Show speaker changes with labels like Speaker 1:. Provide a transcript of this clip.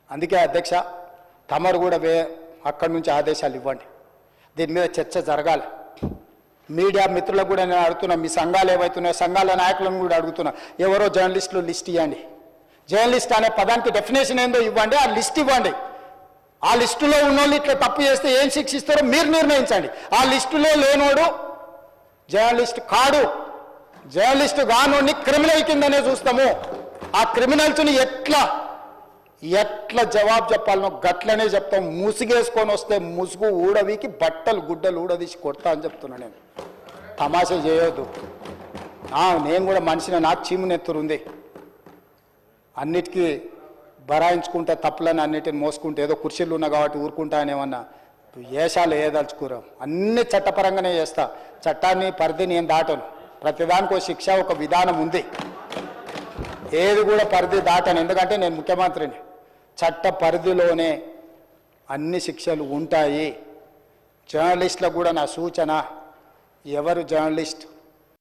Speaker 1: అందుకే అధ్యక్ష తమరు కూడా అక్కడి నుంచి ఆదేశాలు ఇవ్వండి, దీని మీద చర్చ జరగాలి. మీడియా మిత్రులకు కూడా నేను అడుగుతున్నా, మీ సంఘాలు ఏవైతున్నాయో సంఘాల నాయకులను కూడా అడుగుతున్నా, ఎవరో జర్నలిస్టులు లిస్ట్ ఇవ్వండి. జర్నలిస్ట్ అనే పదానికి డెఫినేషన్ ఏందో ఇవ్వండి, ఆ లిస్ట్ ఇవ్వండి. ఆ లిస్టులో ఉన్నోళ్ళు ఇట్లా తప్పు చేస్తే ఏం శిక్షిస్తారో మీరు నిర్ణయించండి. ఆ లిస్టులో లేనోడు జర్నలిస్ట్ కాడు, జర్నలిస్ట్ కానోడిని క్రిమినల్ కిందనే చూస్తాము. ఆ క్రిమినల్స్ని ఎట్లా జవాబు చెప్పాలనో గట్లనే చెప్తాం. ముసుగేసుకొని వస్తే ముసుగు ఊడవికి బట్టలు గుడ్డలు ఊడదీసి కొడతా అని చెప్తున్నా. నేను తమాషా చేయొద్దు. నేను కూడా మనిషిని, నాకు చీమునెత్తురుంది. అన్నిటికీ బరాయించుకుంటే తప్పులని అన్నిటిని మోసుకుంటే ఏదో కుర్చీలు ఉన్నా కాబట్టి ఊరుకుంటా అని ఏమన్నా ఏషాలు వేయదలుచుకోరాం. అన్ని చట్టపరంగానే చేస్తా. చట్టాన్ని పరిధి నేను దాటను. ప్రతిదానికి శిక్ష ఒక విధానం ఉంది, ఏది కూడా పరిధి దాటను. ఎందుకంటే నేను ముఖ్యమంత్రిని. చట్ట పరిధిలోనే అన్ని శిక్షలు ఉంటాయి. జర్నలిస్టులకు కూడా నా సూచన, ఎవరు జర్నలిస్ట్